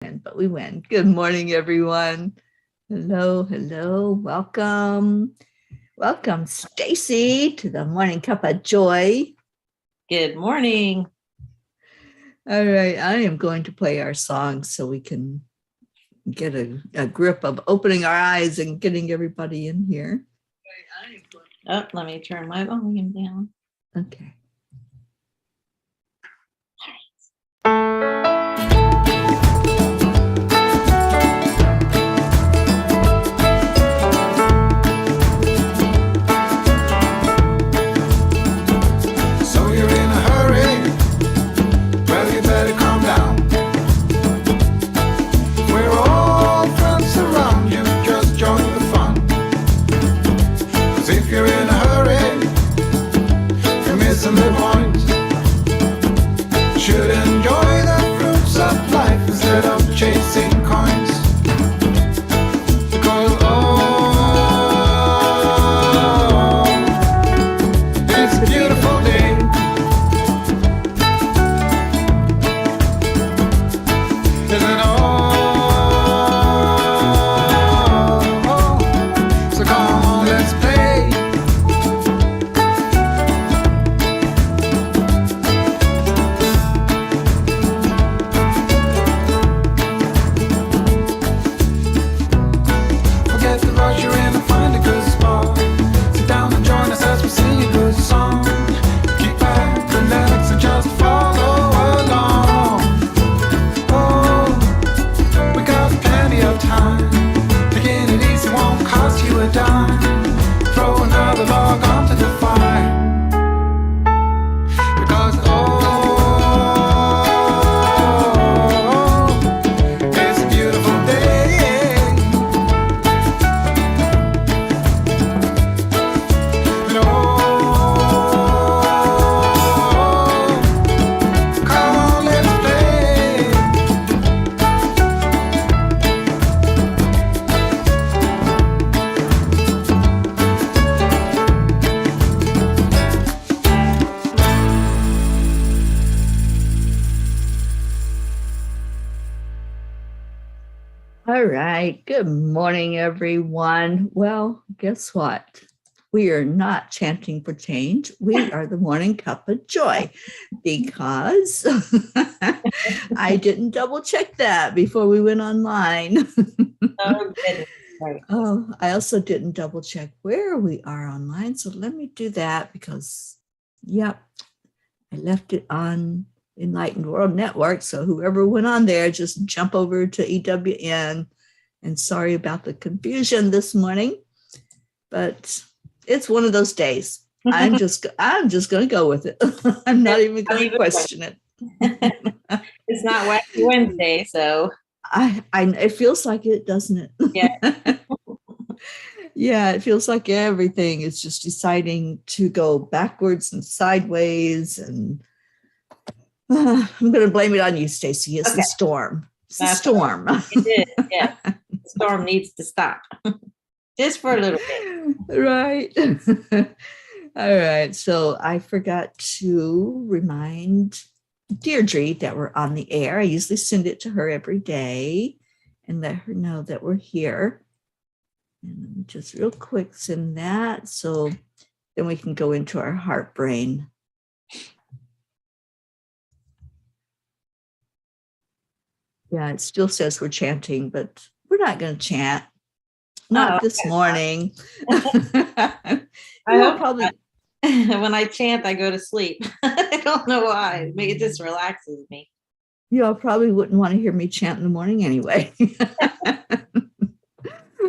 But we win. Good morning, everyone. Hello, hello. Welcome. Welcome, Stacy, to the Morning Cuppa JoY. Good morning. All right, I am going to play our song so we can get a grip of opening our eyes and getting everybody in here. Oh, let me turn my volume down. Okay. Chasing coins, because it's a beautiful day. Isn't it so come on, let's play. All right. Good morning, everyone. Well, guess what? We are not chanting for change. We are the Morning Cuppa JoY because I didn't double check that before we went online. Oh, goodness. Right. Oh, I also didn't double check where we are online. So let me do that because, yep, I left it on Enlightened World Network. So whoever went on there, just jump over to EWN. And sorry about the confusion this morning, but it's one of those days. I'm just going to go with it. I'm not even going to question it. It's not Wacky Wednesday, so it feels like it, doesn't it? Yeah. Yeah, it feels like everything is just deciding to go backwards and sideways, and I'm going to blame it on you, Stacy. It's the storm. It's the storm. It is. Yeah, the storm needs to stop just for a little bit. Right. All right. So I forgot to remind Deirdre that we're on the air. I usually send it to her every day and let her know that we're here. And just real quick send that so then we can go into our heart brain. Yeah, it still says we're chanting, but we're not going to chant. Not this morning. I hope probably when I chant, I go to sleep. I don't know why. It just relaxes me. You all probably wouldn't want to hear me chant in the morning anyway.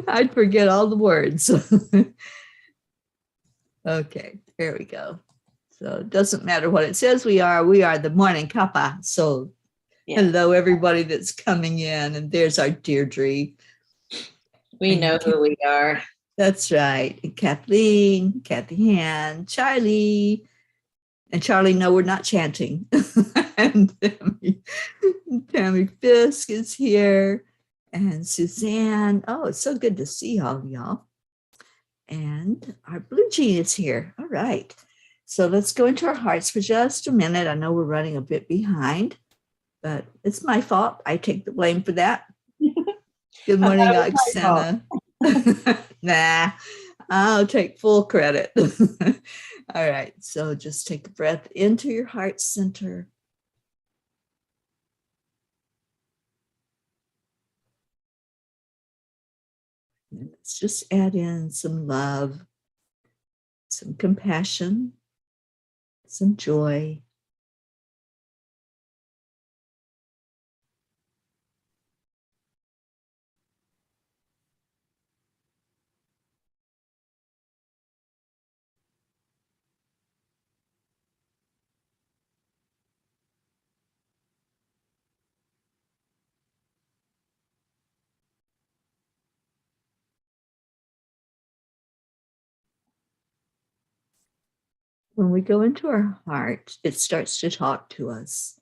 I'd forget all the words. Okay, there we go. So it doesn't matter what it says we are the Morning Cuppa. So hello, everybody that's coming in. And there's our Deirdre. We know who we are. That's right. And Kathleen, Kathy Han, Charlie. And Charlie, no, we're not chanting. And Tammy Fisk is here. And Suzanne. Oh, it's so good to see all of y'all. And our Blue Jean is here. All right. So let's go into our hearts for just a minute. I know we're running a bit behind. but it's my fault. I take the blame for that. Good morning, Oksana. Nah, I'll take full credit. All right, so just take a breath into your heart center. And let's just add in some love, some compassion, some joy. When we go into our heart, it starts to talk to us.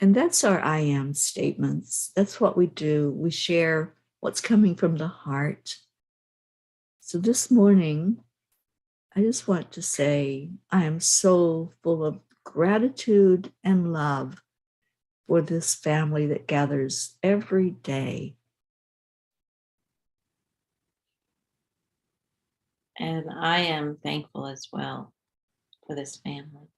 And that's our I am statements. That's what we do. We share what's coming from the heart. So this morning, I just want to say I am so full of gratitude and love for this family that gathers every day. And I am thankful as well for this family.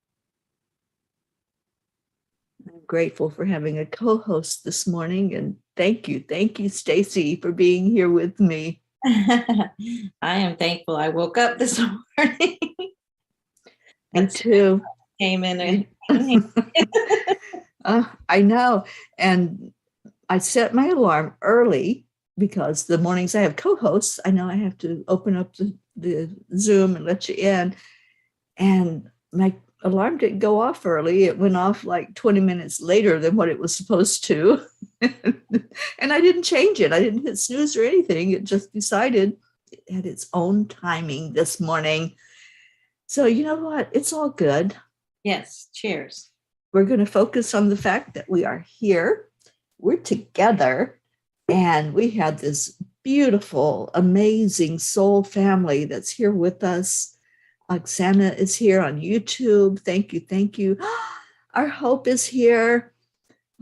I'm grateful for having a co-host this morning, and thank you, Stacy, for being here with me. I am thankful I woke up this morning. Me too. Came in. I know, and I set my alarm early because the mornings I have co-hosts, I know I have to open up the Zoom and let you in, and my alarm didn't go off early. It went off like 20 minutes later than what it was supposed to. And I didn't change it. I didn't hit snooze or anything. It just decided it had its own timing this morning. So you know what? It's all good. Yes. Cheers. We're going to focus on the fact that we are here. We're together. And we have this beautiful, amazing soul family that's here with us. Oksana is here on YouTube. Thank you. Thank you. Our Hope is here.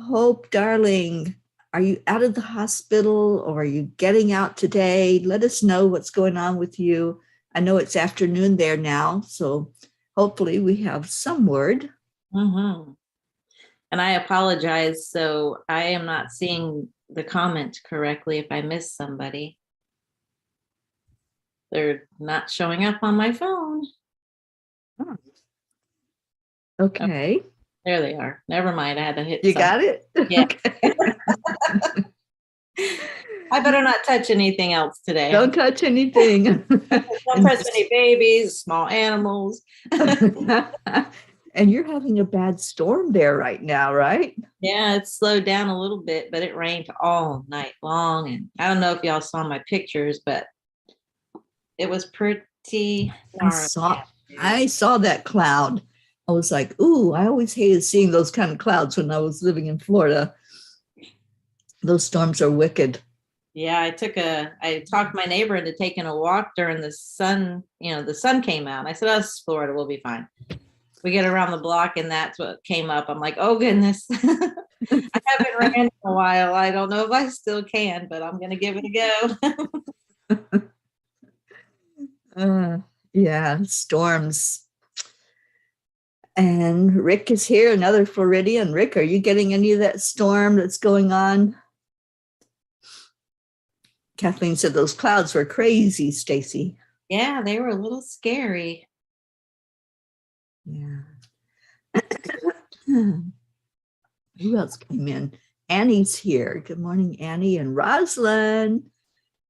Hope, darling, are you out of the hospital or are you getting out today? Let us know what's going on with you. I know it's afternoon there now, so hopefully we have some word. Mm-hmm. And I apologize. So I am not seeing the comment correctly if I miss somebody. They're not showing up on my phone. Oh. Okay. Oh, there they are. Never mind. I had to hit. You got it? Yeah. Okay. I better not touch anything else today. Don't touch anything. Don't touch any babies, small animals. And you're having a bad storm there right now, right? Yeah, it's slowed down a little bit, but it rained all night long. And I don't know if y'all saw my pictures, but it was pretty. I saw that cloud. I was like, ooh, I always hated seeing those kind of clouds when I was living in Florida. Those storms are wicked. Yeah, I talked my neighbor into taking a walk during the sun. The sun came out. I said, oh, it's Florida, we'll be fine. We get around the block and that's what came up. I'm like, oh goodness. I haven't ran in a while. I don't know if I still can, but I'm going to give it a go. Yeah, storms. And Rick is here, another Floridian. Rick, are you getting any of that storm that's going on? Kathleen said those clouds were crazy, Stacy. Yeah, they were a little scary. Yeah. Who else came in? Annie's here. Good morning, Annie and Rosalind.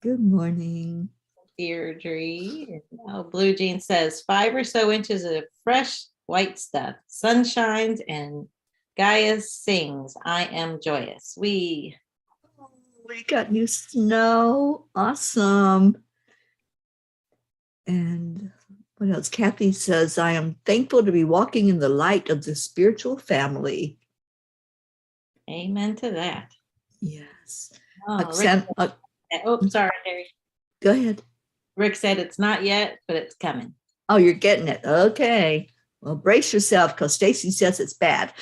Good morning. Deirdre. Oh, Blue Jean says 5 or so inches of fresh white stuff. Sun shines and Gaia sings. I am joyous. We got new snow. Awesome. And what else? Kathy says, I am thankful to be walking in the light of the spiritual family. Amen to that. Yes. Oh, sorry, Terry. Go ahead. Rick said it's not yet, but it's coming. Oh, you're getting it. Okay. Well, brace yourself because Stacy says it's bad.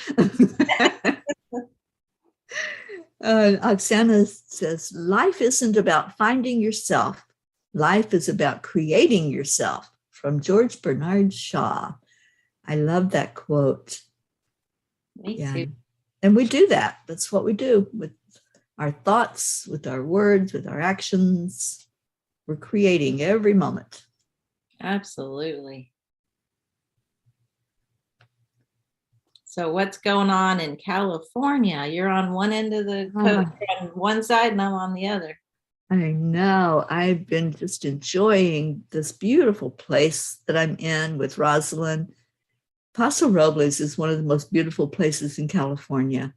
Oksana says, life isn't about finding yourself. Life is about creating yourself, from George Bernard Shaw. I love that quote. Me too. And we do that. That's what we do with our thoughts, with our words, with our actions. We're creating every moment. Absolutely. So what's going on in California? You're on one end of the coast, on one side, and I'm on the other. I know. I've been just enjoying this beautiful place that I'm in with Rosalind. Paso Robles is one of the most beautiful places in California.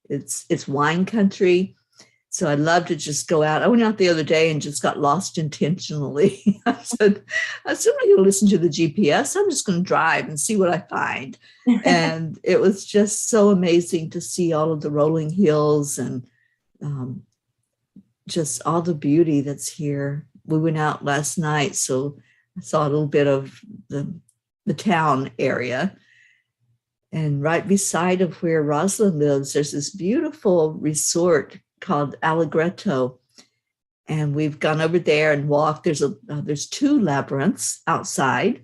It's wine country. So I love to just go out. I went out the other day and just got lost intentionally. I said, I'm not going to listen to the GPS. I'm just going to drive and see what I find. And it was just so amazing to see all of the rolling hills and just all the beauty that's here. We went out last night, so I saw a little bit of the town area. And right beside of where Rosalind lives, there's this beautiful resort called Allegretto. And we've gone over there and walked. There's 2 labyrinths outside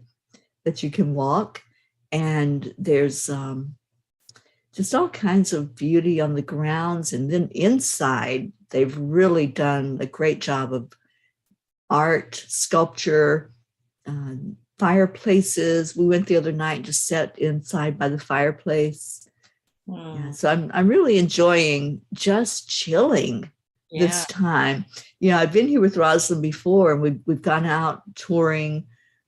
that you can walk. And there's just all kinds of beauty on the grounds. And then inside, they've really done a great job of art, sculpture, fireplaces. We went the other night and just sat inside by the fireplace. Yeah, so I'm really enjoying just chilling this time. I've been here with Rosalind before, and we've gone out touring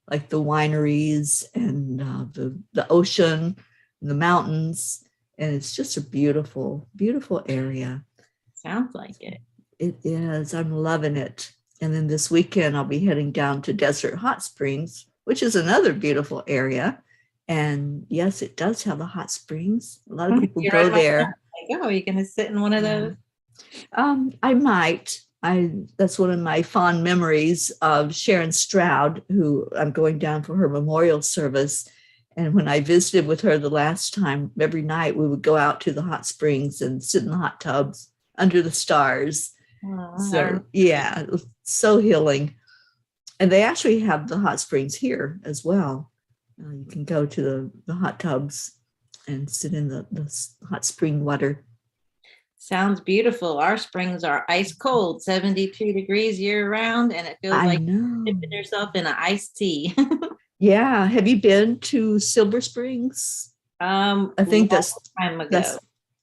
like the wineries and the ocean and the mountains. And it's just a beautiful, beautiful area. Sounds like it. It is. I'm loving it. And then this weekend, I'll be heading down to Desert Hot Springs, which is another beautiful area. And yes, it does have the hot springs. A lot of people go there. Oh, are you going to sit in one of those? I might. That's one of my fond memories of Sharon Stroud, who I'm going down for her memorial service. And when I visited with her the last time, every night we would go out to the hot springs and sit in the hot tubs under the stars. So yeah, it was so healing. And they actually have the hot springs here as well. You can go to the hot tubs and sit in the hot spring water. Sounds beautiful. Our springs are ice cold, 72 degrees year round, and it feels like dipping yourself in an iced tea. Yeah. Have you been to Silver Springs? I think that's time ago.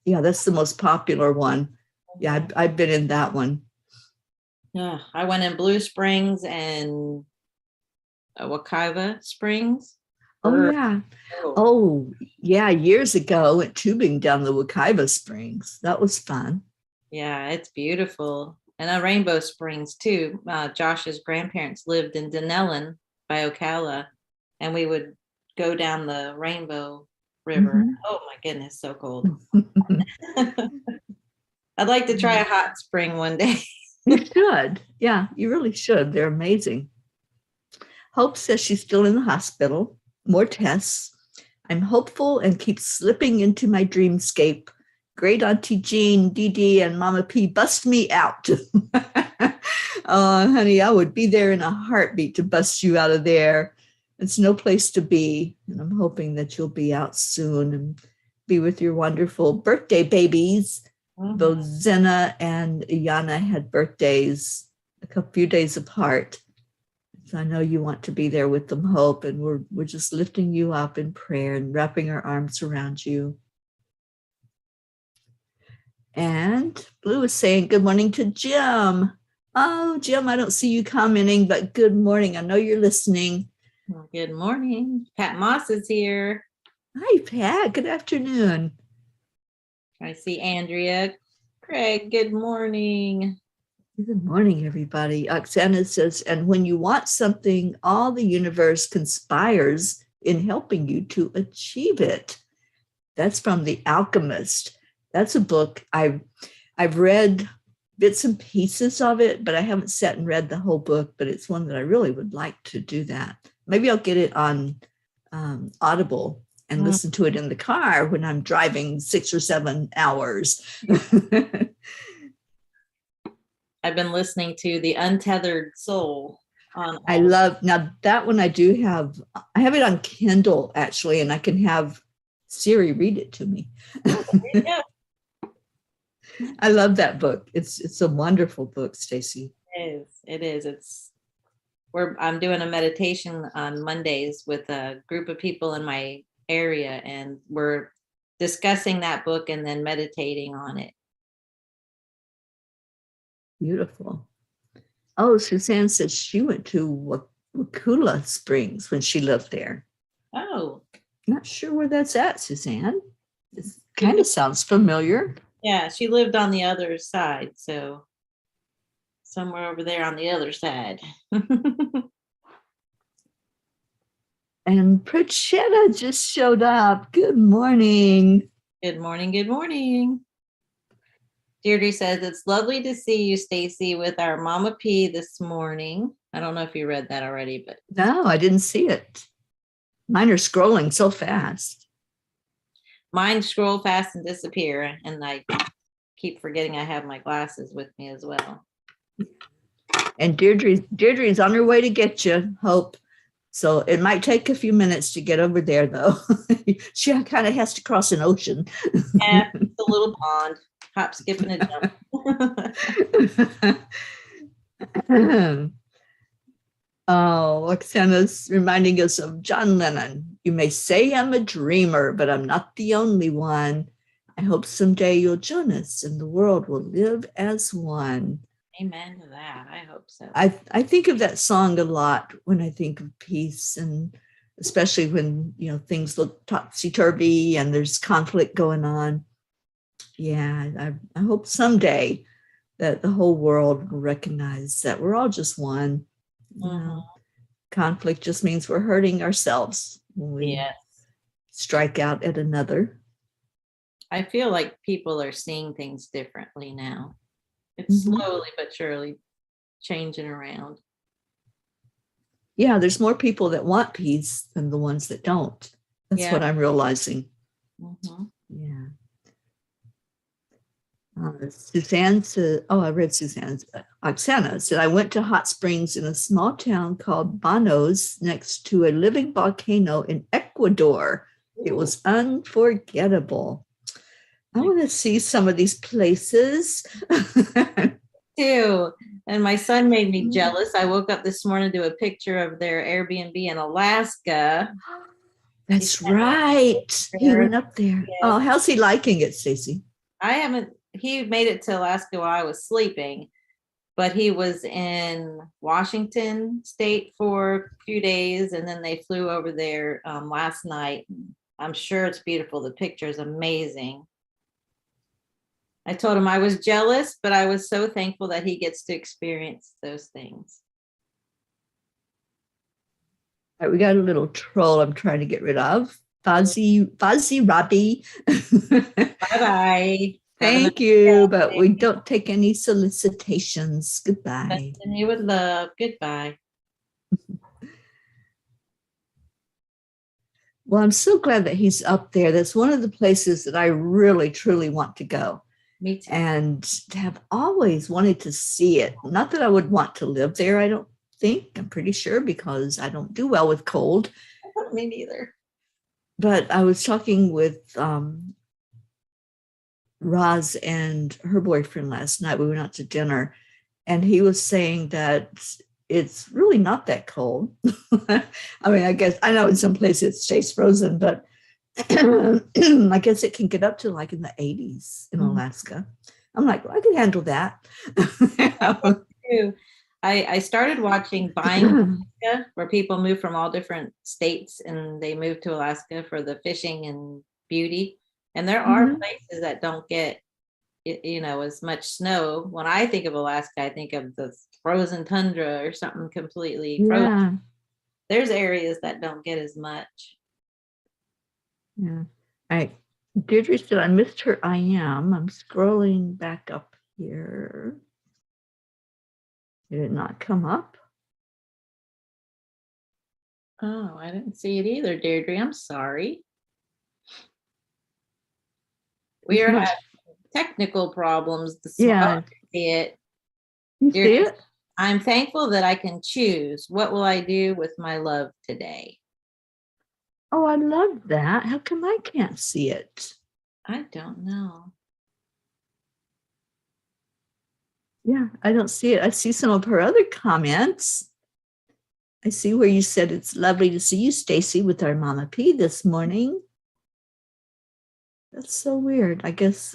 That's the most popular one. Yeah, I've been in that one. Yeah, I went in Blue Springs and Wekiva Springs. Oh, yeah. Oh, yeah. Years ago, I went tubing down the Wekiva Springs. That was fun. Yeah, it's beautiful. And Rainbow Springs, too. Josh's grandparents lived in Denellen by Ocala, and we would go down the Rainbow River. Mm-hmm. Oh, my goodness, so cold. I'd like to try a hot spring one day. You should. Yeah, you really should. They're amazing. Hope says she's still in the hospital. More tests. I'm hopeful and keep slipping into my dreamscape. Great Auntie Jean, Dee Dee, and Mama P bust me out. Honey, I would be there in a heartbeat to bust you out of there. It's no place to be. And I'm hoping that you'll be out soon and be with your wonderful birthday babies. Mm-hmm. Both Zena and Iana had birthdays a few days apart. So I know you want to be there with them, Hope, and we're just lifting you up in prayer and wrapping our arms around you. And Blue is saying good morning to Jim. Oh, Jim, I don't see you commenting, but good morning. I know you're listening. Well, good morning. Pat Moss is here. Hi, Pat. Good afternoon. I see Andrea. Craig, good morning. Good morning, everybody. Oksana says, and when you want something, all the universe conspires in helping you to achieve it. That's from The Alchemist. That's a book I've read bits and pieces of it, but I haven't sat and read the whole book, but it's one that I really would like to do that. Maybe I'll get it on Audible and listen to it in the car when I'm driving 6 or 7 hours. I've been listening to The Untethered Soul on. I love, now that one I do have, I have it on Kindle actually, and I can have Siri read it to me. Yeah, I love that book. It's a wonderful book, Stacy. it is. It is. I'm doing a meditation on Mondays with a group of people in my area, and we're discussing that book and then meditating on it. Beautiful. Oh, Suzanne says she went to Wakula Springs when she lived there. Oh, Not sure where that's at, Suzanne. It kind of sounds familiar. yeah, she lived on the other side, so somewhere over there on the other side. And Pritchetta just showed up. Good morning. Good morning. Good morning. Deirdre says it's lovely to see you, Stacy, with our Mama P this morning. I don't know if you read that already, but No, I didn't see it. Mine are scrolling so fast. mine scroll fast and disappear, and I keep forgetting I have my glasses with me as well. And Deirdre's on her way to get you, Hope. So it might take a few minutes to get over there, though. She kind of has to cross an ocean. Yeah, it's a little pond. Hop, skip, and a jump. Oh, Oksana's reminding us of John Lennon. You may say I'm a dreamer, but I'm not the only one. I hope someday you'll join us and the world will live as one. Amen to that. I hope so. I think of that song a lot when I think of peace, and especially when, you know, things look topsy-turvy and there's conflict going on. Yeah, I hope someday that the whole world will recognize that we're all just one. You know, conflict just means we're hurting ourselves when we strike out at another. I feel like people are seeing things differently now. It's slowly but surely changing around. Yeah, there's more people that want peace than the ones that don't. That's what I'm realizing. Yeah. Suzanne said, oh, I read Suzanne's. Oksana said, I went to hot springs in a small town called Banos next to a living volcano in Ecuador. Ooh. It was unforgettable. I want to see some of these places. Too. And my son made me jealous. I woke up this morning to a picture of their Airbnb in Alaska. That's right. He went up there. Yeah. Oh, how's he liking it, Stacey? He made it to Alaska while I was sleeping, but he was in Washington State for a few days, and then they flew over there last night. I'm sure it's beautiful. The picture is amazing. I told him I was jealous, but I was so thankful that he gets to experience those things. All right, we got a little troll I'm trying to get rid of. Fuzzy Robbie. Bye-bye. Thank you, but we don't take any solicitations. Goodbye. And you would love. Goodbye. Well, I'm so glad that he's up there. That's one of the places that I really, truly want to go. Me too. And have always wanted to see it. Not that I would want to live there, I don't think. I'm pretty sure, because I don't do well with cold. Me neither. But I was talking with Roz and her boyfriend last night. We went out to dinner, and he was saying that it's really not that cold. I mean, I guess I know in some places it stays frozen, but I guess it can get up to like in the 80s in Alaska. I'm like, well, I can handle that. I started watching Buying Alaska, where people move from all different states and they move to Alaska for the fishing and beauty. And there are places that don't get, you know, as much snow. When I think of Alaska, I think of the frozen tundra or something completely frozen. Yeah. There's areas that don't get as much. Yeah. All right. Deirdre said, I missed her. I'm scrolling back up here. Did it not come up? Oh, I didn't see it either, Deirdre. I'm sorry. We are having technical problems this morning. I see it. You Dear see Jason, it? I'm thankful that I can choose. What will I do with my love today? Oh, I love that. How come I can't see it? I don't know. Yeah, I don't see it. I see some of her other comments. I see where you said it's lovely to see you, Stacy, with our Mama P this morning. That's so weird. I guess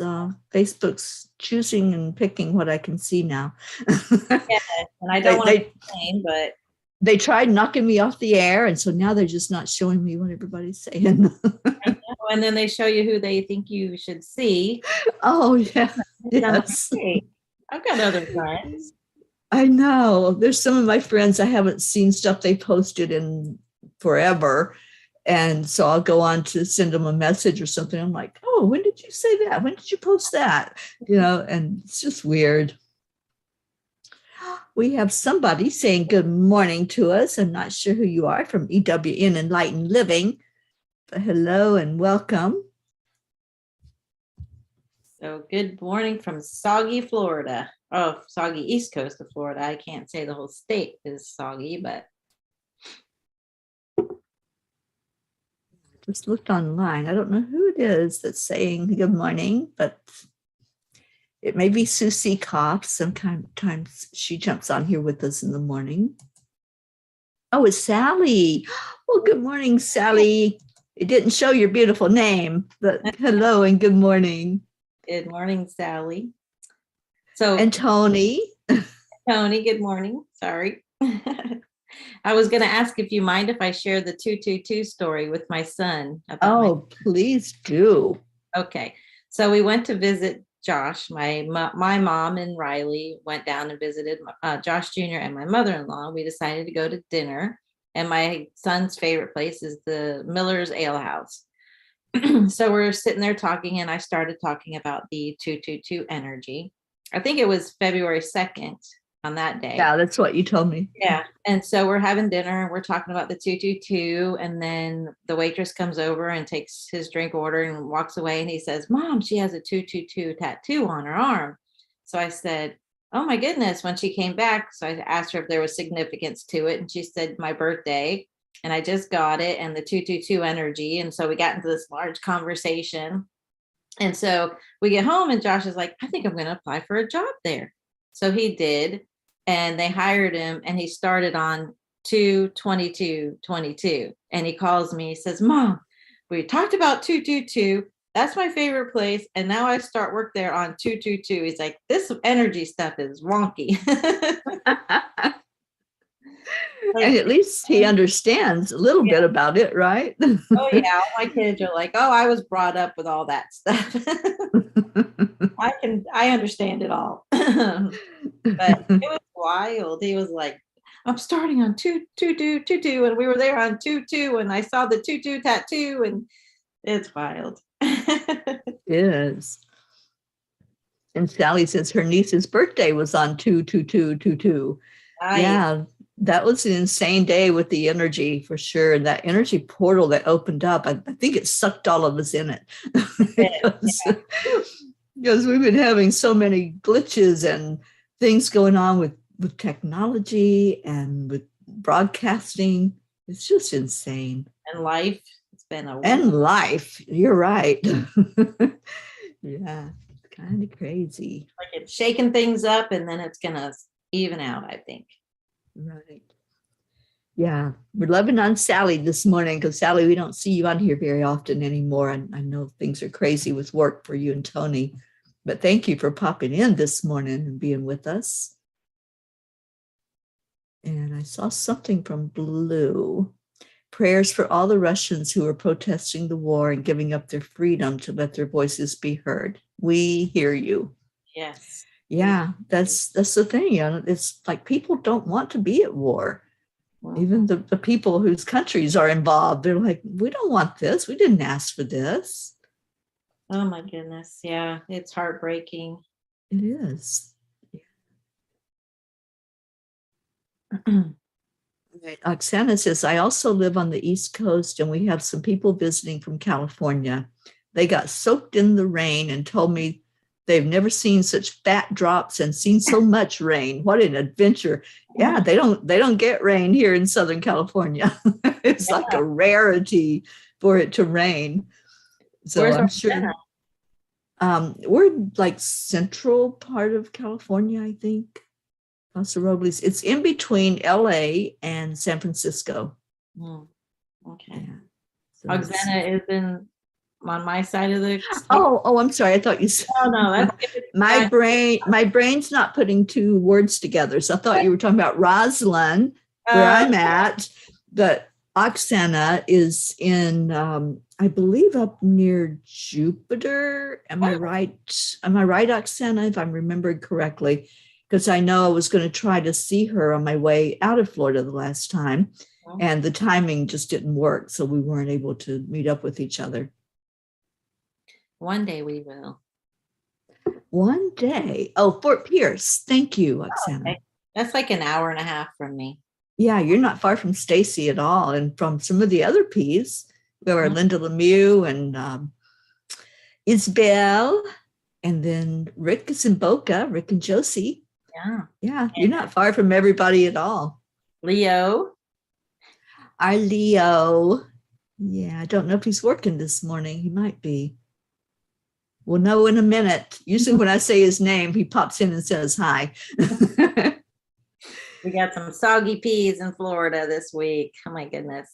Facebook's choosing and picking what I can see now. Yeah, and I don't want to complain, but they tried knocking me off the air, and so now they're just not showing me what everybody's saying. I know. And then they show you who they think you should see. Oh, yeah. And I'm like, Yes. hey, I've got other friends. I know. There's some of my friends I haven't seen stuff they posted in forever. And so I'll go on to send them a message or something. I'm like, oh, when did you say that? When did you post that? You know, and it's just weird. We have somebody saying good morning to us. I'm not sure who you are, from EWN Enlightened Living, but hello and welcome. So good morning from soggy Florida. Oh, soggy East Coast of Florida. I can't say the whole state is soggy, but just looked online. I don't know who it is that's saying good morning, but it may be Susie Koff. Sometimes she jumps on here with us in the morning. Oh, it's Sally. Well, good morning, Sally. It didn't show your beautiful name, but hello and good morning. good morning, Sally. So, and Tony. Tony, good morning. Sorry. I was going to ask if you mind if I share the 222 story with my son. Please do. Okay. So we went to visit Josh. My mom and Riley went down and visited Josh Jr. and my mother-in-law. We decided to go to dinner. And my son's favorite place is the Miller's Ale House. So we're sitting there talking, and I started talking about the 222 energy. I think it was February 2nd on that day. Yeah, that's what you told me. Yeah. And so we're having dinner and we're talking about the 222. And then the waitress comes over and takes his drink order and walks away. And he says, Mom, she has a 222 tattoo on her arm. So I said, oh my goodness, when she came back. So I asked her if there was significance to it. And she said, my birthday. And I just got it, and the 222 energy. And so we got into this large conversation. And so we get home and Josh is like, I think I'm going to apply for a job there. So he did. And they hired him, and he started on 2/22/22. And he calls me, he says, Mom, we talked about 222. That's my favorite place. And now I start work there on 222. He's like, this energy stuff is wonky. And at least he understands a little bit about it, right? Oh yeah, all my kids are like, oh, I was brought up with all that stuff. I understand it all. But it was wild. He was like, I'm starting on 2/22/22, and we were there on 2/2, and I saw the 2/2 tattoo, and it's wild. It is. And Sally says her niece's birthday was on 2/22/22. Yeah, that was an insane day with the energy for sure. And that energy portal that opened up, I think it sucked all of us in it. Because we've been having so many glitches and things going on with technology and with broadcasting. It's just insane. And life. It's been life. You're right. Yeah, it's kind of crazy. Like it's shaking things up, and then it's going to even out, I think. Right. Yeah, we're loving on Sally this morning, because Sally, we don't see you on here very often anymore. And I know things are crazy with work for you and Tony, but thank you for popping in this morning and being with us. And I saw something from Blue. Prayers for all the Russians who are protesting the war and giving up their freedom to let their voices be heard. We hear you. Yes. Yeah, that's the thing. You know, it's like people don't want to be at war. Even the people whose countries are involved, they're like, we don't want this. We didn't ask for this. Oh my goodness. Yeah, it's heartbreaking. It is. Right. Oksana says, I also live on the East Coast, and we have some people visiting from California. They got soaked in the rain and told me they've never seen such fat drops and seen so much rain. What an adventure. Yeah, they don't get rain here in Southern California. It's like a rarity for it to rain. So Where's I'm sure we're like central part of California, I think. Paso Robles. It's in between LA and San Francisco. Okay. Yeah. So Oxana is on my side of the state. Oh, I'm sorry. I thought you said. Oh no, that's good. My brain's not putting two words together. So I thought you were talking about Roslyn, where I'm at. But Oksana is in, I believe, up near Jupiter. Am I right? Am I right, Oksana, if I'm remembering correctly? Because I know I was going to try to see her on my way out of Florida the last time, and the timing just didn't work. So we weren't able to meet up with each other. One day we will. One day. Oh, Fort Pierce. Thank you, Oksana. Okay. That's like an hour and a half from me. Yeah, you're not far from Stacy at all. And from some of the other P's, there were Linda Lemieux and Isabel, and then Rick is in Boca, Rick and Josie. Yeah, you're not far from everybody at all. Leo. Our Leo. Yeah, I don't know if he's working this morning. He might be. We'll know in a minute. Usually when I say his name, he pops in and says hi. We got some soggy peas in Florida this week. Oh my goodness.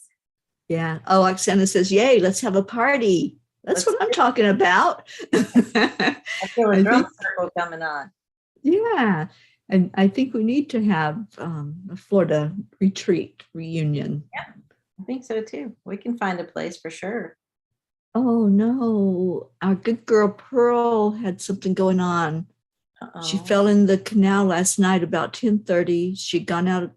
Yeah. Oh, Oksana says, yay, let's have a party. That's what I'm talking about. I feel a drum circle coming on. Yeah. And I think we need to have a Florida retreat reunion. Yeah, I think so too. We can find a place for sure. Oh no, our good girl Pearl had something going on. She fell in the canal last night about 10:30. She'd gone out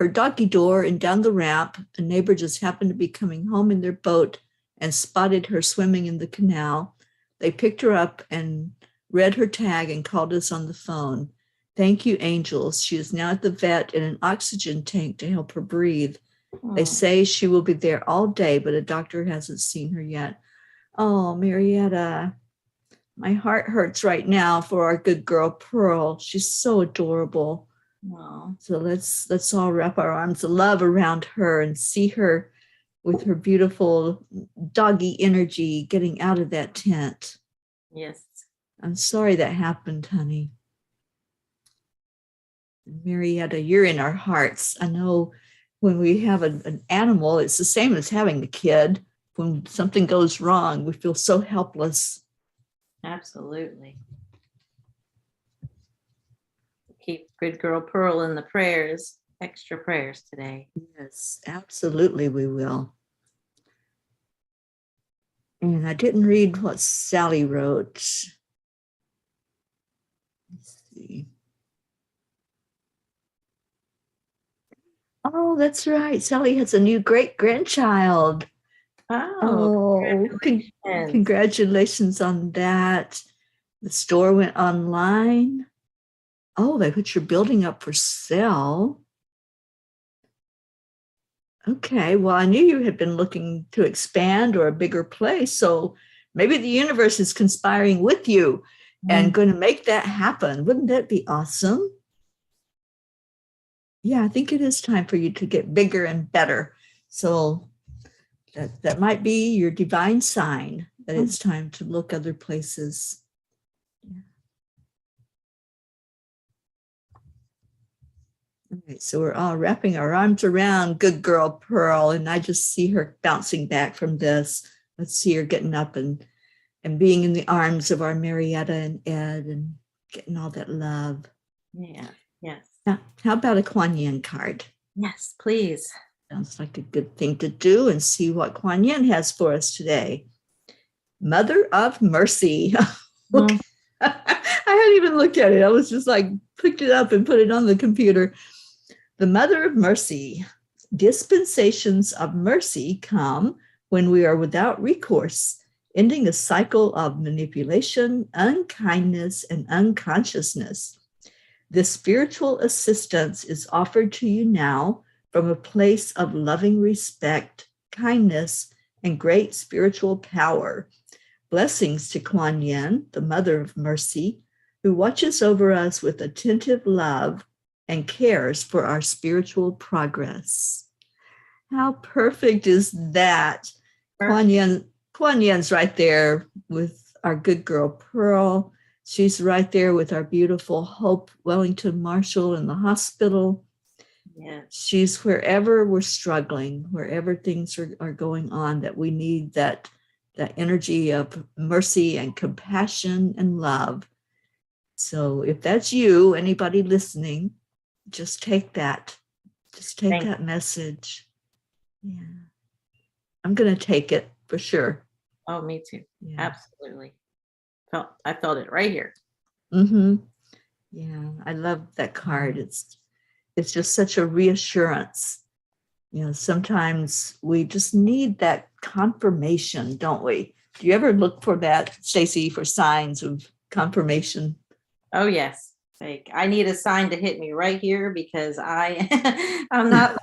her doggy door and down the ramp. A neighbor just happened to be coming home in their boat and spotted her swimming in the canal. They picked her up and read her tag and called us on the phone. Thank you, angels. She is now at the vet in an oxygen tank to help her breathe. They say she will be there all day, but a doctor hasn't seen her yet. Oh, Marietta, my heart hurts right now for our good girl, Pearl. She's so adorable. Wow. So let's all wrap our arms of love around her and see her with her beautiful doggy energy getting out of that tent. Yes. I'm sorry that happened, honey. Marietta, you're in our hearts. I know when we have an animal, it's the same as having a kid. When something goes wrong, we feel so helpless. Absolutely. Keep good girl Pearl in the prayers, extra prayers today. Yes, absolutely we will. And I didn't read what Sally wrote. Let's see. Oh, that's right. Sally has a new great-grandchild. Oh, congratulations on that. The store went online. Oh, they put your building up for sale. Okay, well, I knew you had been looking to expand or a bigger place. So maybe the universe is conspiring with you and going to make that happen. Wouldn't that be awesome? Yeah, I think it is time for you to get bigger and better. So that might be your divine sign that it's time to look other places. Yeah. All right, so we're all wrapping our arms around good girl Pearl, and I just see her bouncing back from this. Let's see her getting up and being in the arms of our Marietta and Ed and getting all that love. Yeah, yes. Now, how about a Kuan Yin card? Yes, please. Sounds like a good thing to do, and see what Kuan Yin has for us today. Mother of Mercy. I hadn't even looked at it. I was just like, picked it up and put it on the computer. The Mother of Mercy. Dispensations of mercy come when we are without recourse, ending a cycle of manipulation, unkindness, and unconsciousness. This spiritual assistance is offered to you now from a place of loving respect, kindness, and great spiritual power. Blessings to Kuan Yin, the Mother of Mercy, who watches over us with attentive love and cares for our spiritual progress. How perfect is that? Kuan Yin's right there with our good girl Pearl. She's right there with our beautiful Hope Wellington Marshall in the hospital. Yeah. She's wherever we're struggling, wherever things are going on, that we need that energy of mercy and compassion and love. So if that's you, anybody listening, just take that. Just take that message. Yeah. I'm going to take it for sure. Oh, me too. Yeah. Absolutely. I felt it right here. Mm-hmm. Yeah. I love that card. It's just such a reassurance. Sometimes we just need that confirmation, don't we? Do you ever look for that, Stacey, for signs of confirmation? Oh, yes. Like I need a sign to hit me right here because I'm not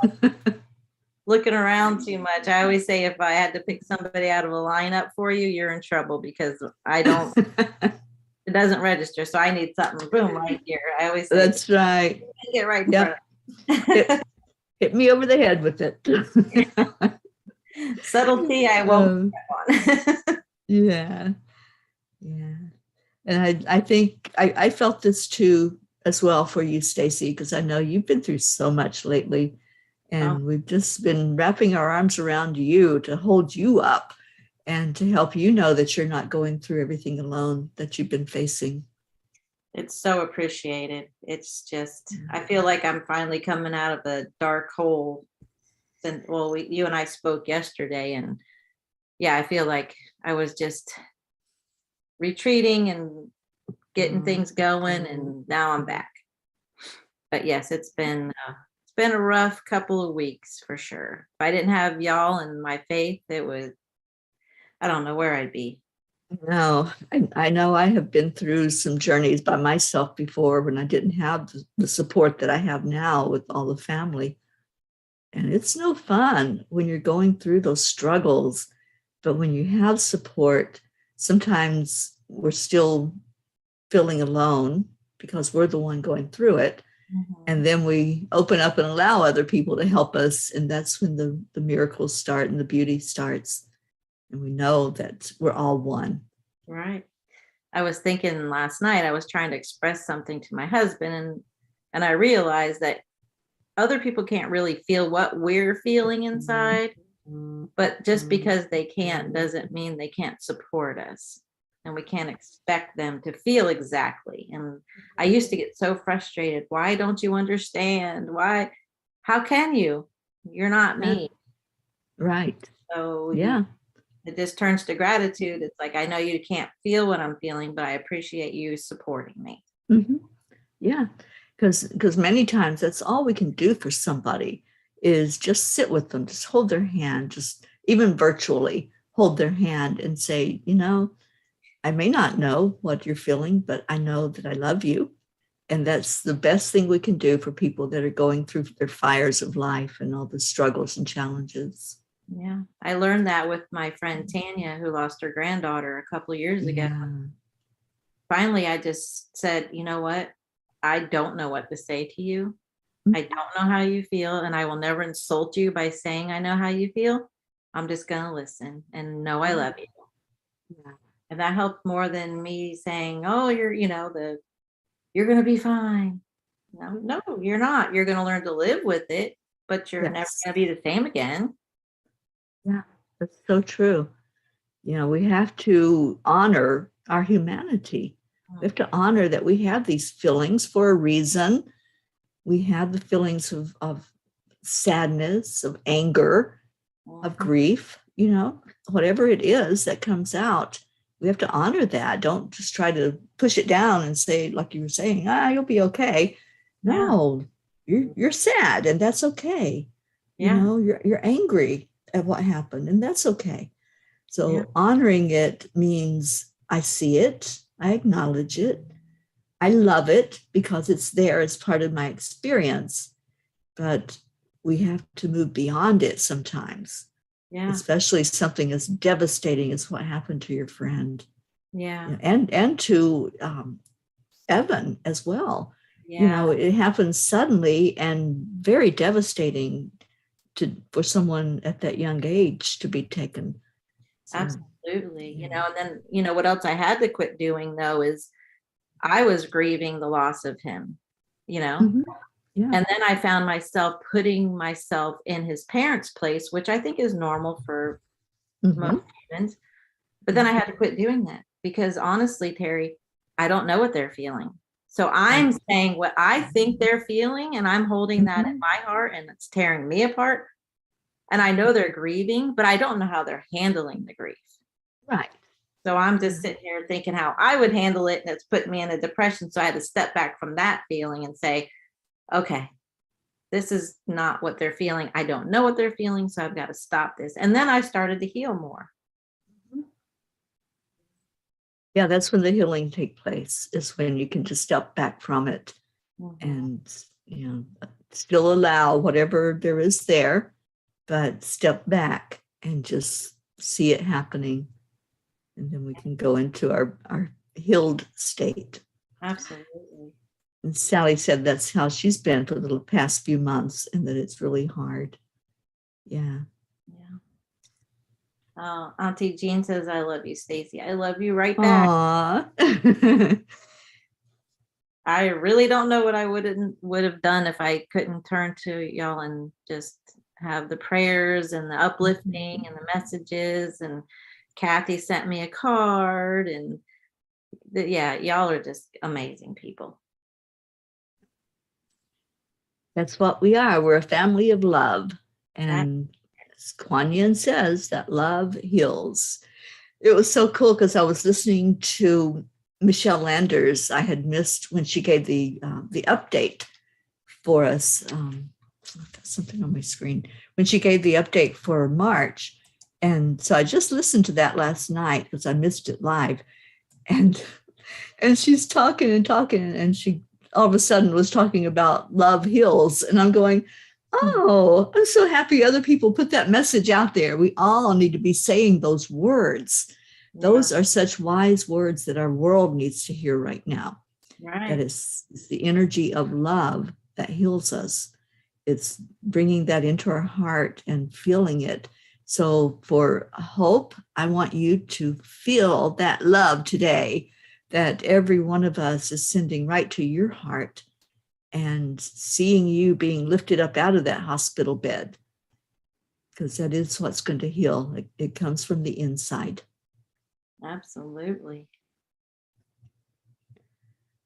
looking around too much. I always say if I had to pick somebody out of a lineup for you, you're in trouble because it doesn't register. So I need something, boom, right here. I always say, that's right. Get right in front of hit me over the head with it. Subtlety, I won't get one. Yeah. And I think I felt this too as well for you, Stacey, because I know you've been through so much lately, and we've just been wrapping our arms around you to hold you up and to help you know that you're not going through everything alone that you've been facing. It's so appreciated. It's just, I feel like I'm finally coming out of a dark hole. And well, you and I spoke yesterday, and yeah, I feel like I was just retreating and getting things going, and now I'm back. But yes, it's been a rough couple of weeks for sure. If I didn't have y'all and my faith, I don't know where I'd be. No, I know I have been through some journeys by myself before when I didn't have the support that I have now with all the family. And it's no fun when you're going through those struggles. But when you have support, sometimes we're still feeling alone because we're the one going through it. Mm-hmm. And then we open up and allow other people to help us. And that's when the miracles start and the beauty starts. And we know that we're all one. Right. I was thinking last night, I was trying to express something to my husband, and I realized that other people can't really feel what we're feeling inside, but just because they can't doesn't mean they can't support us, and we can't expect them to feel exactly. And I used to get so frustrated. Why don't you understand? Why? How can you? You're not me. Right. So yeah. It just turns to gratitude. It's like, I know you can't feel what I'm feeling, but I appreciate you supporting me. Mm-hmm. Yeah. Because many times that's all we can do for somebody is just sit with them, just hold their hand, just even virtually hold their hand and say, I may not know what you're feeling, but I know that I love you. And that's the best thing we can do for people that are going through their fires of life and all the struggles and challenges. Yeah, I learned that with my friend Tanya, who lost her granddaughter a couple of years ago. Yeah. Finally, I just said, you know what? I don't know what to say to you. I don't know how you feel, and I will never insult you by saying I know how you feel. I'm just going to listen and know I love you. Yeah. And that helped more than me saying, oh, you're going to be fine. No, you're not. You're going to learn to live with it, but you're never going to be the same again. Yeah, that's so true. We have to honor our humanity. We have to honor that we have these feelings for a reason. We have the feelings of sadness, of anger, of grief, whatever it is that comes out. We have to honor that. Don't just try to push it down and say, like you were saying, you'll be okay. No, you're sad, and that's okay. Yeah. You're angry at what happened, and that's okay. So honoring it means I see it, I acknowledge it, I love it because it's there as part of my experience, but we have to move beyond it sometimes. Yeah. especially something as devastating as what happened to your friend. Yeah. And to Evan as well. Yeah. It happens suddenly and very devastating for someone at that young age to be taken. So, Absolutely. yeah. And then, what else I had to quit doing though is I was grieving the loss of him, Mhm. Yeah. and then I found myself putting myself in his parents' place, which I think is normal for most Mhm. humans. But then I had to quit doing that because honestly, Teri, I don't know what they're feeling. So I'm saying what I think they're feeling, and I'm holding that in Mhm. my heart, and it's tearing me apart. And I know they're grieving, but I don't know how they're handling the grief. Right. So I'm just sitting here thinking how I would handle it, and it's putting me in a depression. So I had to step back from that feeling and say, okay, this is not what they're feeling. I don't know what they're feeling, so I've got to stop this. And then I started to heal more. Yeah, that's when the healing takes place, is when you can just step back from it and, still allow whatever there is there, but step back and just see it happening. And then we can go into our healed state. Absolutely. And Sally said that's how she's been for the past few months, and that it's really hard. Yeah. Yeah. Auntie Jean says, I love you, Stacy. I love you right back. Aww. I really don't know what I would have done if I couldn't turn to y'all and just have the prayers and the uplifting and the messages. And Kathy sent me a card, and y'all are just amazing people. That's what we are. We're a family of love. And as Kuan Yin says, that love heals. It was so cool because I was listening to Michelle Landers. I had missed when she gave the update for us. I've got something on my screen. When she gave the update for March. And so I just listened to that last night because I missed it live. And she's talking and talking, and she all of a sudden was talking about love heals. And I'm going, oh, I'm so happy other people put that message out there. We all need to be saying those words. Those are such wise words that our world needs to hear right now. Right. That is the energy of love that heals us. It's bringing that into our heart and feeling it. So for hope, I want you to feel that love today that every one of us is sending right to your heart, and seeing you being lifted up out of that hospital bed, because that is what's going to heal. It comes from the inside. Absolutely.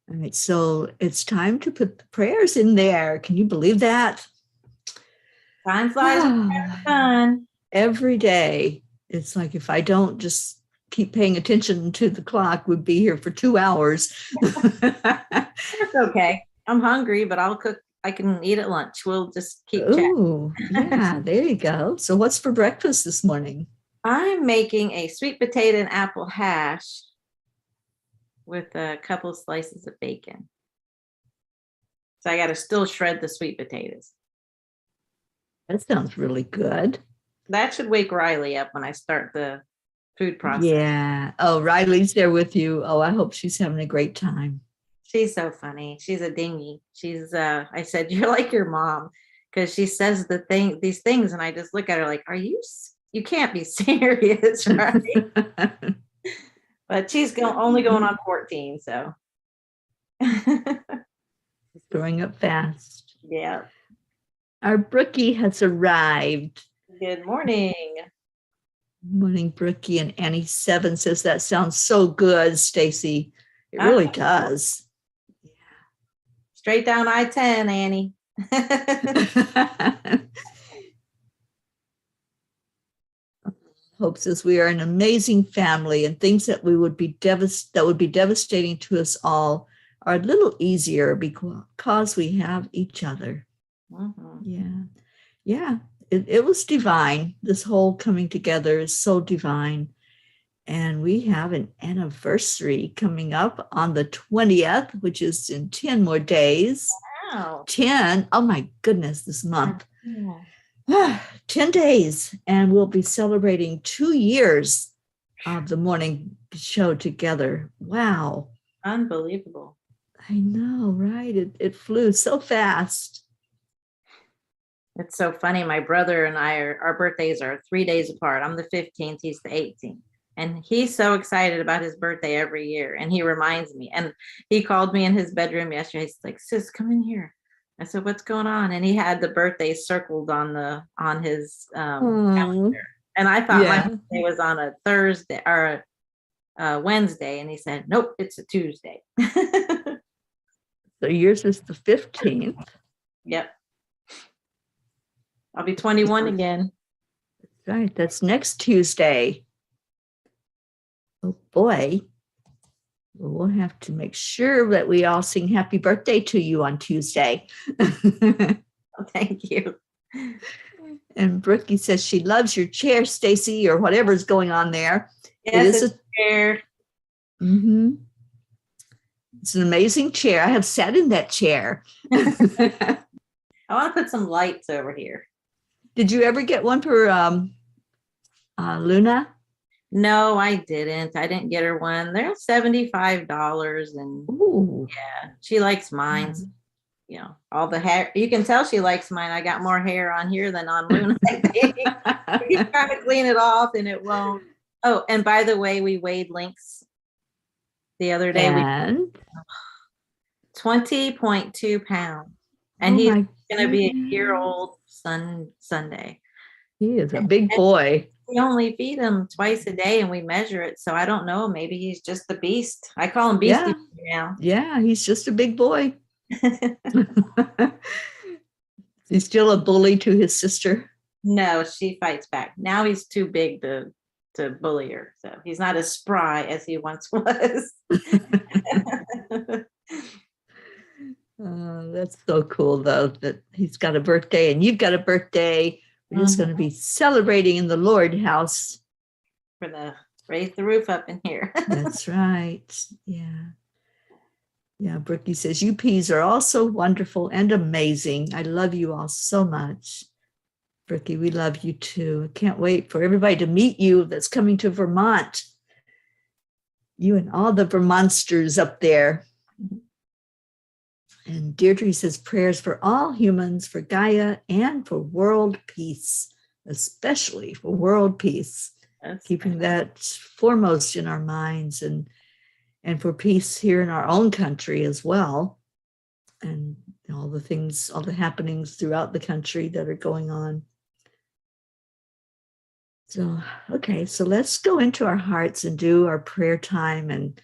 All right, so it's time to put the prayers in there. Can you believe that? Time flies when you're having fun. Every day. It's like if I don't just keep paying attention to the clock, we'd be here for 2 hours. It's okay. I'm hungry, but I'll cook. I can eat at lunch. We'll just keep chatting. Oh, yeah, there you go. So what's for breakfast this morning? I'm making a sweet potato and apple hash with a couple of slices of bacon. So I got to still shred the sweet potatoes. That sounds really good. That should wake Riley up when I start the food process. Yeah. Oh, Riley's there with you. Oh, I hope she's having a great time. She's so funny. She's a dingy. She's I said, you're like your mom, because she says these things, and I just look at her like, you can't be serious, right? But she's only going on 14, so growing up fast. Yeah. Our Brookie has arrived. Good morning. Morning, Brookie. And Annie 7 says that sounds so good, Stacy. It really does. Straight down I-10, Annie. Hope says we are an amazing family, and things that would be devastating to us all are a little easier because we have each other. Mm-hmm. Yeah. It was divine. This whole coming together is so divine. And we have an anniversary coming up on the 20th, which is in 10 more days. Wow. 10. Oh my goodness, this month. Yeah. 10 days, and we'll be celebrating 2 years of the morning show together. Wow. Unbelievable. I know, right? It flew so fast. It's so funny. My brother and I our birthdays are 3 days apart. I'm the 15th, he's the 18th. And he's so excited about his birthday every year. And he reminds me. And he called me in his bedroom yesterday. He's like, sis, come in here. I said, what's going on? And he had the birthday circled on his calendar. And I thought my birthday was on a Thursday or a Wednesday. And he said, nope, it's a Tuesday. So yours is the 15th. Yep. I'll be 21 again. Right. That's next Tuesday. Oh boy. We'll have to make sure that we all sing happy birthday to you on Tuesday. Oh, thank you. And Brookie says she loves your chair, Stacy, or whatever's going on there. Yes, it's a chair. Mm-hmm. It's an amazing chair. I have sat in that chair. I want to put some lights over here. Did you ever get one for Luna? No, I didn't. I didn't get her one. They're $75, and ooh, yeah, she likes mine. You know, all the hair. You can tell she likes mine. I got more hair on here than on Luna. He's trying to clean it off, and it won't. Oh, and by the way, we weighed Lynx the other day. And 20.2 pounds, and he's going to be a year-old Sunday. He is a big boy. We only feed him twice a day, and we measure it. So I don't know. Maybe he's just the beast. I call him Beastie now. Yeah, he's just a big boy. He's still a bully to his sister. No, she fights back. Now he's too big to bully her. So he's not as spry as he once was. That's so cool, though, that he's got a birthday and you've got a birthday. We're just going to be celebrating in the Lord house. For the raise the roof up in here. That's right. Yeah. Yeah, Brookie says, you peas are all so wonderful and amazing. I love you all so much. Brookie, we love you too. I can't wait for everybody to meet you that's coming to Vermont. You and all the Vermonsters up there. And Deirdre says, prayers for all humans, for Gaia, and for world peace, especially for world peace. Keeping that foremost in our minds, and for peace here in our own country as well. And all the things, all the happenings throughout the country that are going on. So, okay, so let's go into our hearts and do our prayer time, and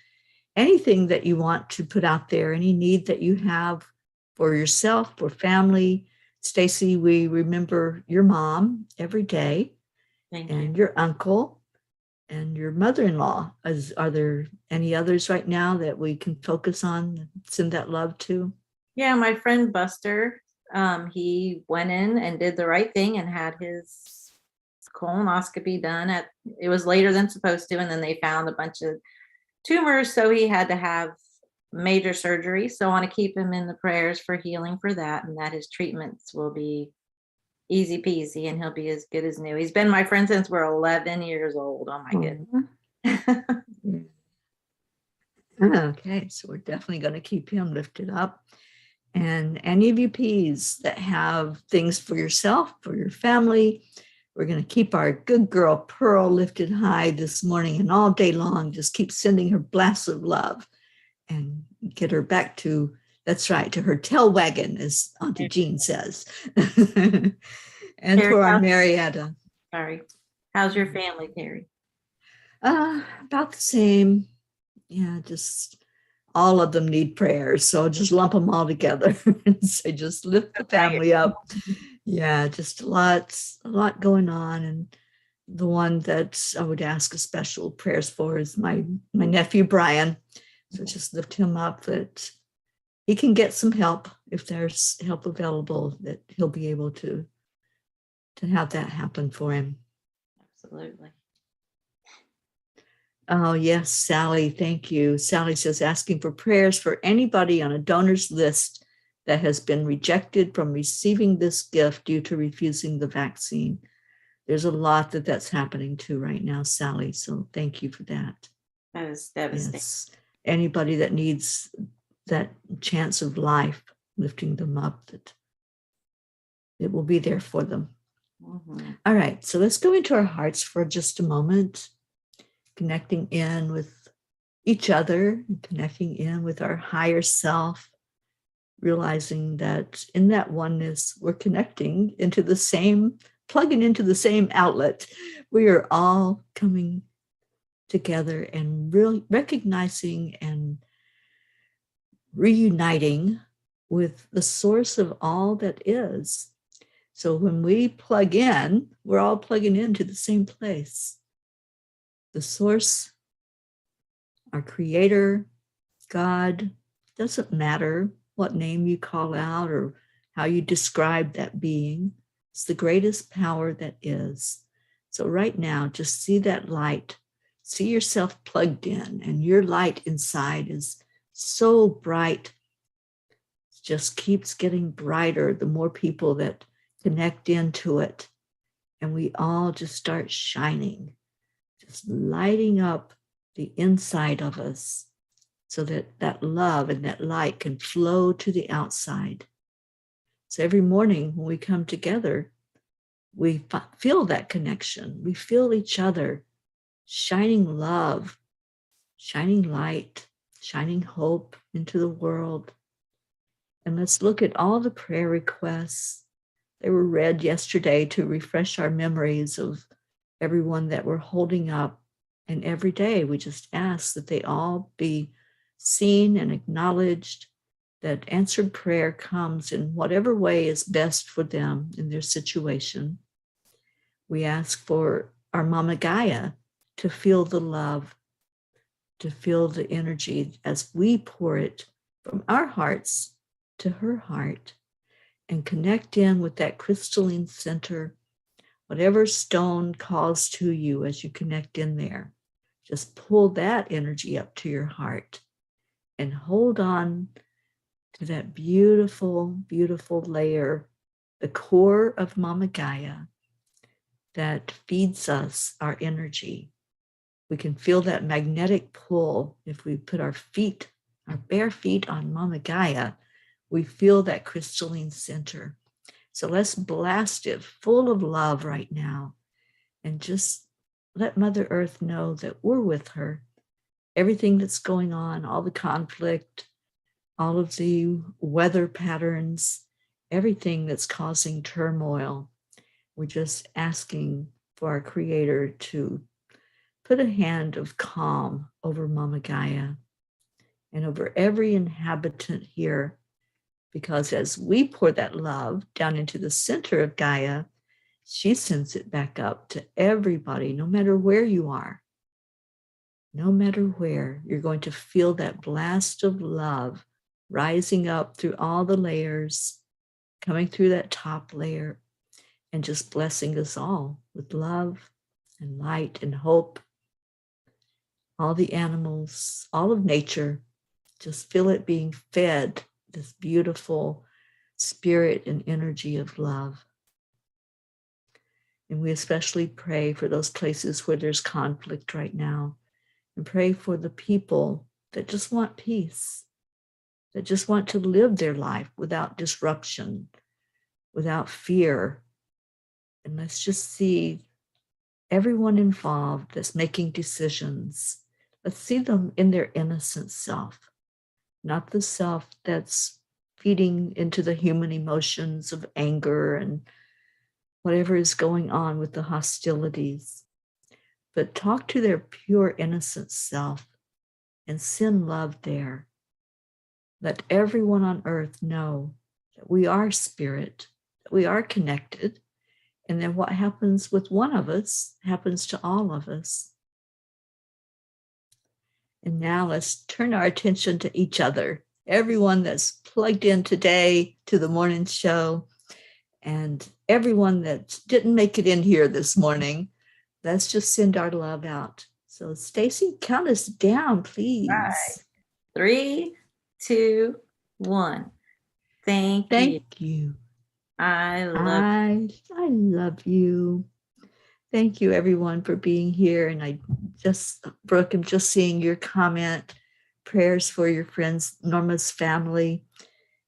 anything that you want to put out there, any need that you have for yourself, for family. Stacy, we remember your mom every day. Thank and you. Your uncle and your mother-in-law. Are there any others right now that we can focus on, send that love to? Yeah, my friend Buster, he went in and did the right thing and had his colonoscopy done it was later than supposed to, and then they found a bunch of tumors, so he had to have major surgery. So I want to keep him in the prayers for healing for that, and that his treatments will be easy peasy and he'll be as good as new. He's been my friend since we're 11 years old. Oh my goodness. Okay, so we're definitely going to keep him lifted up. And any of you peas that have things for yourself, for your family, we're going to keep our good girl Pearl lifted high this morning and all day long. Just keep sending her blasts of love and get her back to, that's right, to her tail wagon, as Auntie Jean says. And Teri, for our Marietta. Sorry. How's your family, Teri? About the same. Yeah, just all of them need prayers. So just lump them all together and say, just lift the family up. Yeah, just a lot going on. And the one that I would ask a special prayers for is my nephew, Brian. So just lift him up, that he can get some help if there's help available, that he'll be able to have that happen for him. Absolutely. Oh, yes, Sally, thank you. Sally says, asking for prayers for anybody on a donor's list that has been rejected from receiving this gift due to refusing the vaccine. There's a lot that's happening too right now, Sally. So thank you for that. That is devastating. Yes. Anybody that needs that chance of life, lifting them up, that it will be there for them. Mhm. All right. So let's go into our hearts for just a moment, connecting in with each other, and connecting in with our higher self, realizing that in that oneness, we're connecting into the same, plugging into the same outlet. We are all coming together and really recognizing and reuniting with the source of all that is. So when we plug in, we're all plugging into the same place. The source, our creator, God, doesn't matter what name you call out or how you describe that being. It's the greatest power that is. So right now, just see that light. See yourself plugged in, and your light inside is so bright. It just keeps getting brighter the more people that connect into it. And we all just start shining, just lighting up the inside of us so that that love and that light can flow to the outside. So every morning when we come together, we feel that connection. We feel each other shining love, shining light, shining hope into the world. And let's look at all the prayer requests. They were read yesterday to refresh our memories of everyone that we're holding up. And every day we just ask that they all be seen and acknowledged, that answered prayer comes in whatever way is best for them in their situation. We ask for our Mama Gaia to feel the love, to feel the energy as we pour it from our hearts to her heart, and connect in with that crystalline center. Whatever stone calls to you as you connect in there, just pull that energy up to your heart and hold on to that beautiful, beautiful layer, the core of Mama Gaia that feeds us our energy. We can feel that magnetic pull if we put our feet, our bare feet on Mama Gaia. We feel that crystalline center. So let's blast it full of love right now and just let Mother Earth know that we're with her. Everything that's going on, all the conflict, all of the weather patterns, everything that's causing turmoil, we're just asking for our Creator to put a hand of calm over Mama Gaia and over every inhabitant here. Because as we pour that love down into the center of Gaia, she sends it back up to everybody, no matter where you are. No matter where, you're going to feel that blast of love rising up through all the layers, coming through that top layer, and just blessing us all with love and light and hope. All the animals, all of nature, just feel it being fed this beautiful spirit and energy of love. And we especially pray for those places where there's conflict right now, and pray for the people that just want peace, that just want to live their life without disruption, without fear. And let's just see everyone involved that's making decisions. Let's see them in their innocent self, not the self that's feeding into the human emotions of anger and whatever is going on with the hostilities, but talk to their pure, innocent self and send love there. Let everyone on earth know that we are spirit, that we are connected, and then what happens with one of us happens to all of us. And now let's turn our attention to each other. Everyone that's plugged in today to the morning show, and everyone that didn't make it in here this morning, let's just send our love out. So Stacy, count us down, please. Right. 3, 2, 1. Thank you. Thank you. I love I love you. Thank you, everyone, for being here. And Brooke, I'm just seeing your comment. Prayers for your friends, Norma's family.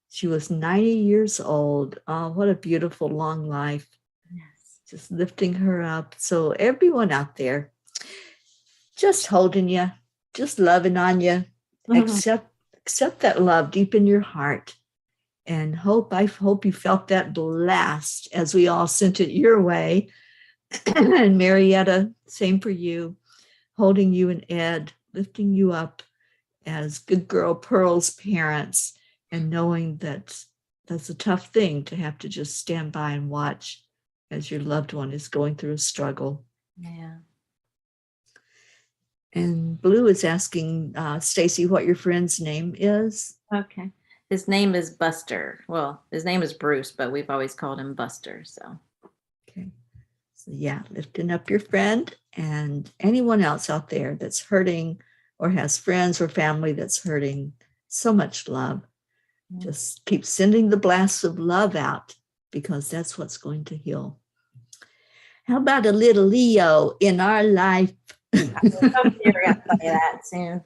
She was 90 years old. Oh, what a beautiful long life. Yes. Just lifting her up. So everyone out there, just holding you, just loving on you. Accept that love deep in your heart. And I hope you felt that blast as we all sent it your way. And Marietta, same for you, holding you and Ed, lifting you up as good girl Pearl's parents, and knowing that that's a tough thing to have to just stand by and watch as your loved one is going through a struggle. Yeah. And Blue is asking Stacy what your friend's name is. Okay. His name is Buster. Well, his name is Bruce, but we've always called him Buster. So. Okay. So yeah, lifting up your friend and anyone else out there that's hurting or has friends or family that's hurting. So much love. Just keep sending the blasts of love out, because that's what's going to heal. How about a little Leo in our life? We're going to play that soon.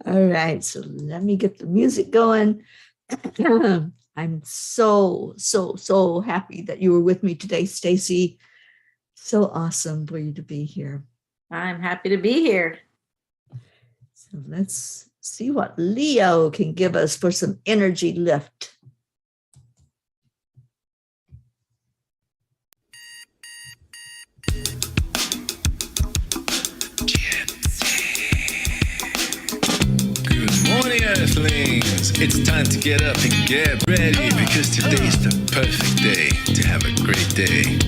All right, so let me get the music going. I'm so happy that you were with me today, Stacy. So awesome for you to be here. I'm happy to be here. So let's see what Leo can give us for some energy lift. Good morning, Earthlings. It's time to get up and get ready, because today's the perfect day to have a great day.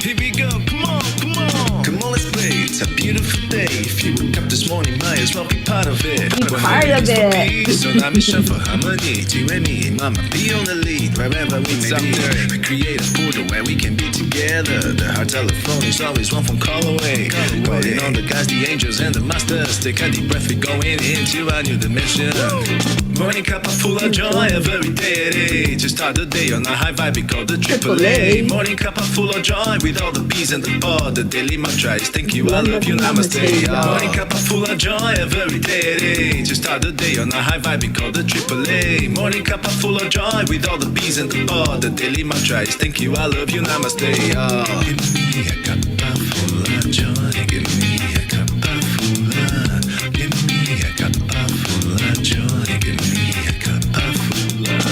Here we go, come on, come on. Come on, let's play. It's a beautiful day. If you woke up this morning, might as well be part of it. Be part of it. So now mission for harmony. You and me, mama, be on the lead wherever we may be. We create a portal where we can be together. The heart telephone is always one phone call away. Waiting on the guys, the angels, and the masters. Take a deep breath, we're going into a new dimension. Morning Cuppa Fulla Joy, every day. To start the day on a high vibe, we call the AAA. Morning Cuppa Fulla Joy, with all the bees and the pod. The daily mantra is thank you, I love you, namaste. Morning Cuppa Fulla Joy, every day. To start the day on a high vibe, we call the AAA. Morning Cuppa Fulla Joy, with all the bees and the pod. The daily mantra is thank you, I love you, namaste. Give me a cuppa full of joy. Give me a cuppa full of. Give me a cuppa full of joy. Give me a cuppa full of.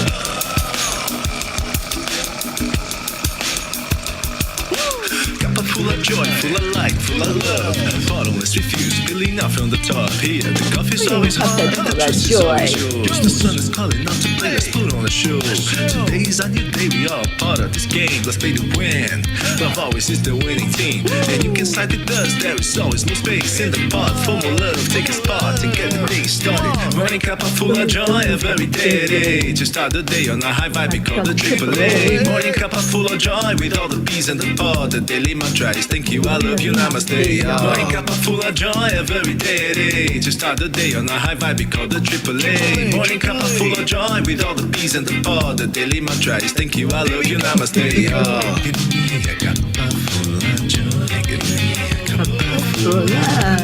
Cuppa full of joy, full of light, full of love. Bottomless refuse, spilling off from the top. Here, the coffee's always hot, and the juice is always yours. The sun is calling out to play, let's put on a show. Today is a new day, we all part of this game. Let's play to win. Love always is the winning team, and you can side with us. There is always no space in the pot. For more love, take a spot and get the day started. Morning Cuppa Fulla Joy, every day. To start the day on a high vibe, we call the AAA. Morning Cuppa Fulla Joy, with all the bees and the pod. The daily mantra is thank you, I love you, namaste. Morning Cuppa Fulla Joy, every day. To start the day on a high vibe, we call the AAA. Morning Cuppa Fulla Joy, with all the bees and the pod. The daily mantra is thank you, I love you, namaste. Give me a cuppa full of joy. Give me a cuppa full of.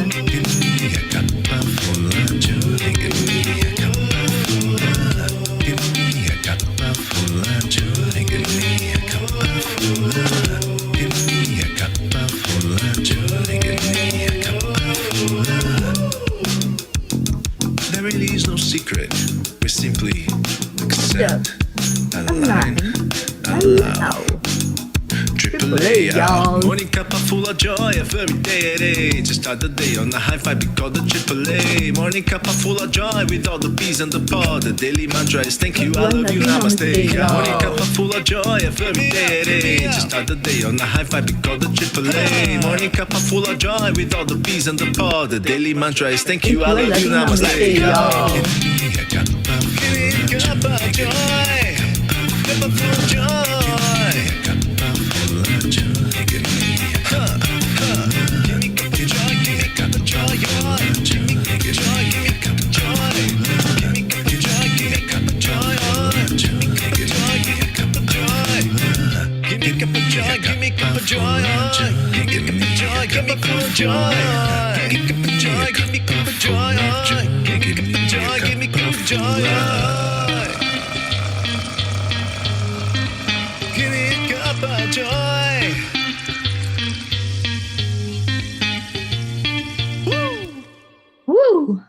Give me a cuppa full of joy. Give me a cuppa full of. Give me a cuppa full of joy. Give me a cuppa full of. Give me a cuppa full of joy. Give me a cuppa full of. There really is no secret. We simply accept, align, allow. AAA, y'all. Morning Cuppa Fulla Joy, every day. To start the day on a high vibe, we call the AAA. Morning Cuppa Fulla Joy, with all the bees and the pod. The daily mantra is thank you, I love you, namaste. Morning Cuppa Fulla Joy, every day. To start the day on a high vibe, we call the AAA. Morning Cuppa Fulla Joy, with all the bees and the pod. The daily mantra is thank you, I love you, namaste. Give me a cuppa full of joy. Cuppa full of joy. Cuppa full of joy. Give me a give me cuppa joy. Give me cuppa joy. Give me cuppa joy. Give me cuppa joy. Give me cuppa joy. Give me cuppa joy. Cuppa Fulla Joy. Give me Cuppa Joy, give me Cuppa Joy. Give me Cuppa Joy, give me Cuppa Joy. Give me Cuppa Joy. Woo!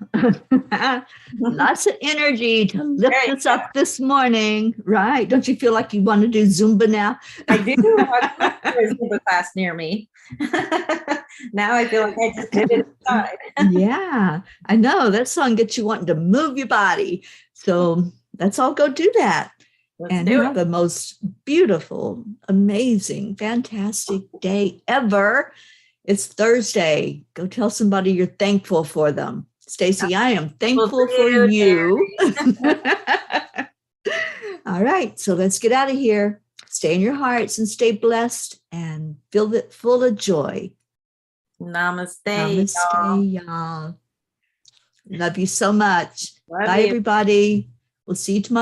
Lots of energy to lift us up this morning, right? Don't you feel like you want to do Zumba now? I do. There's a Zumba class near me. Now I feel like I just did it inside. Yeah, I know that song gets you wanting to move your body. So let's all go do that. Let's And do have it. the most beautiful, amazing, fantastic day ever. It's Thursday. Go tell somebody you're thankful for them. Stacy, I am thankful for you. All right, so let's get out of here. Stay in your hearts and stay blessed and fill it full of joy. Namaste. Namaste, y'all. y'all. Love you so much. Love Bye, you. everybody. We'll see you tomorrow.